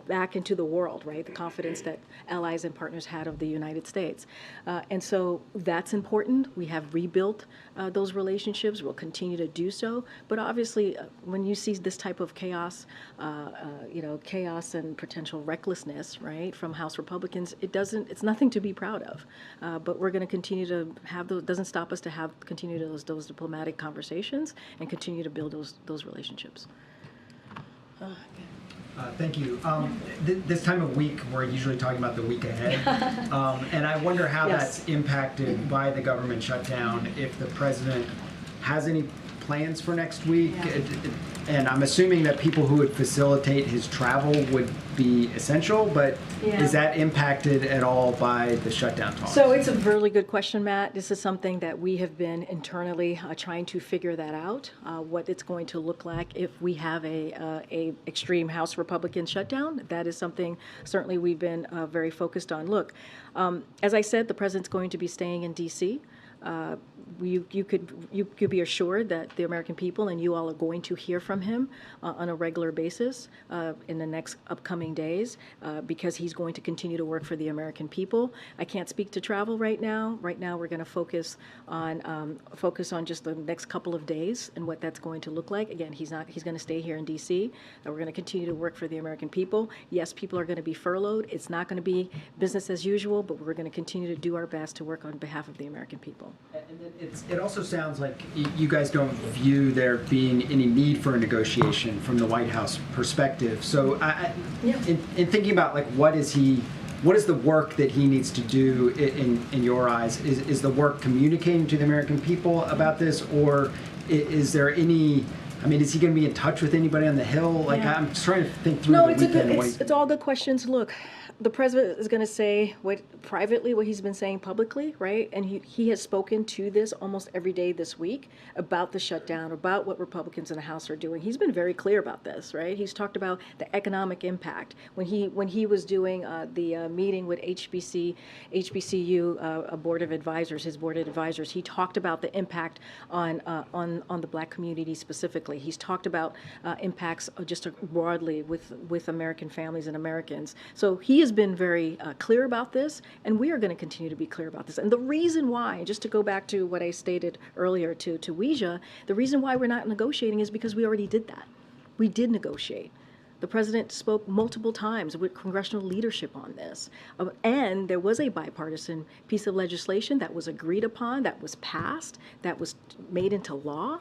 back into the world, right? The confidence that allies and partners had of the United States. And so that's important. We have rebuilt those relationships. We'll continue to do so. But obviously, when you see this type of chaos, you know, chaos and potential recklessness, right, from House Republicans, it's nothing to be proud of. But we're going to continue to have those, doesn't stop us to continue those diplomatic conversations and continue to build those relationships. Thank you. This time of week, we're usually talking about the week ahead. And I wonder how that's impacted by the government shutdown, if the president has any plans for next week. And I'm assuming that people who would facilitate his travel would be essential, but is that impacted at all by the shutdown talks? So it's a really good question, Matt. This is something that we have been internally trying to figure that out, what it's going to look like if we have a extreme House Republican shutdown. That is something certainly we've been very focused on. Look, as I said, the president's going to be staying in D.C. You could be assured that the American people and you all are going to hear from him on a regular basis in the next upcoming days because he's going to continue to work for the American people. I can't speak to travel right now. Right now, we're going to focus on just the next couple of days and what that's going to look like. Again, he's going to stay here in D.C. We're going to continue to work for the American people. Yes, people are going to be furloughed. It's not going to be business as usual, but we're going to continue to do our best to work on behalf of the American people. And then it also sounds like you guys don't view there being any need for a negotiation from the White House perspective. So in thinking about like what is the work that he needs to do in your eyes? Is the work communicating to the American people about this, or is there any? I mean, is he going to be in touch with anybody on the Hill? Like, I'm just trying to think through the weekend. It's all good questions. Look, the president is going to say what privately what he's been saying publicly, right? And he has spoken to this almost every day this week about the shutdown, about what Republicans in the House are doing. He's been very clear about this, right? He's talked about the economic impact when he was doing the meeting with HBCU, a board of advisors, his board of advisors. He talked about the impact on the Black community specifically. He's talked about impacts just broadly with American families and Americans. So he has been very clear about this, and we are going to continue to be clear about this. And the reason why, just to go back to what I stated earlier to Weija, the reason why we're not negotiating is because we already did that. We did negotiate. The president spoke multiple times with congressional leadership on this. And there was a bipartisan piece of legislation that was agreed upon, that was passed, that was made into law.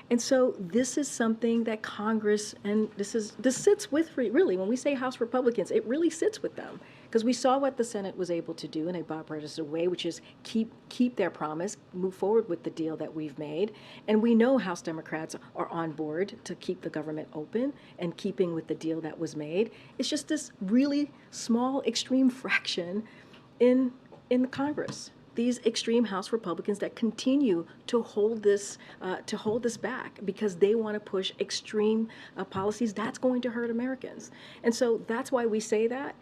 And so this is something that Congress, and this sits with, really, when we say House Republicans, it really sits with them. Because we saw what the Senate was able to do in a bipartisan way, which is keep their promise, move forward with the deal that we've made. And we know House Democrats are on board to keep the government open and keeping with the deal that was made. It's just this really small, extreme fraction in Congress. These extreme House Republicans that continue to hold this back because they want to push extreme policies that's going to hurt Americans. And so that's why we say that,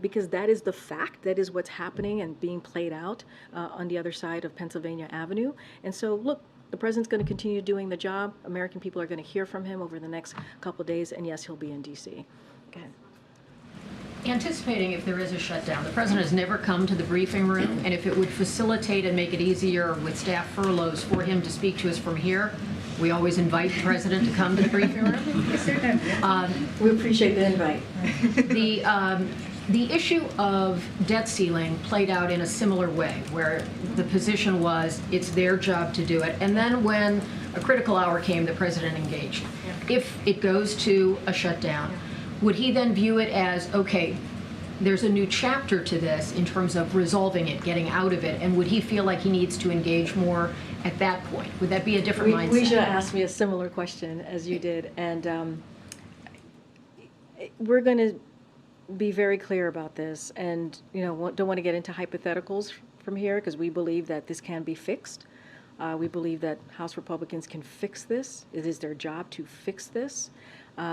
because that is the fact, that is what's happening and being played out on the other side of Pennsylvania Avenue. And so look, the president's going to continue doing the job. American people are going to hear from him over the next couple of days, and yes, he'll be in D.C. Go ahead. Anticipating if there is a shutdown, the president has never come to the briefing room, and if it would facilitate and make it easier with staff furloughs for him to speak to us from here, we always invite the president to come to the briefing room. We appreciate the invite. The issue of debt ceiling played out in a similar way, where the position was it's their job to do it, and then when a critical hour came, the president engaged. If it goes to a shutdown, would he then view it as, okay, there's a new chapter to this in terms of resolving it, getting out of it, and would he feel like he needs to engage more at that point? Would that be a different mindset? Weija asked me a similar question as you did, and we're going to be very clear about this, and don't want to get into hypotheticals from here because we believe that this can be fixed. We believe that House Republicans can fix this. It is their job to fix this.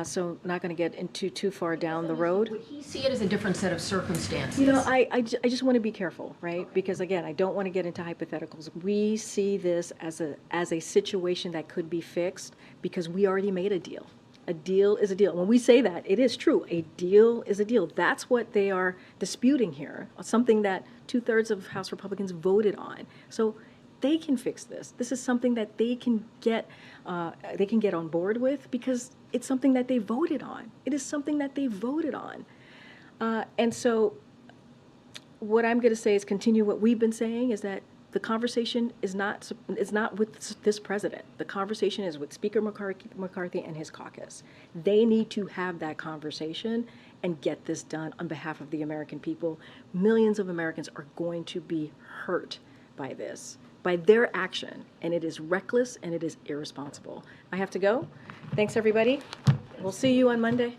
So not going to get into too far down the road. Would he see it as a different set of circumstances? I just want to be careful, right? Because again, I don't want to get into hypotheticals. We see this as a situation that could be fixed because we already made a deal. A deal is a deal. When we say that, it is true. A deal is a deal. That's what they are disputing here. Something that 2/3 of House Republicans voted on. So they can fix this. This is something that they can get on board with because it's something that they voted on. It is something that they voted on. And so what I'm going to say is continue what we've been saying is that the conversation is not with this president. The conversation is with Speaker McCarthy and his caucus. They need to have that conversation and get this done on behalf of the American people. Millions of Americans are going to be hurt by this, by their action, and it is reckless and it is irresponsible. I have to go. Thanks, everybody. We'll see you on Monday.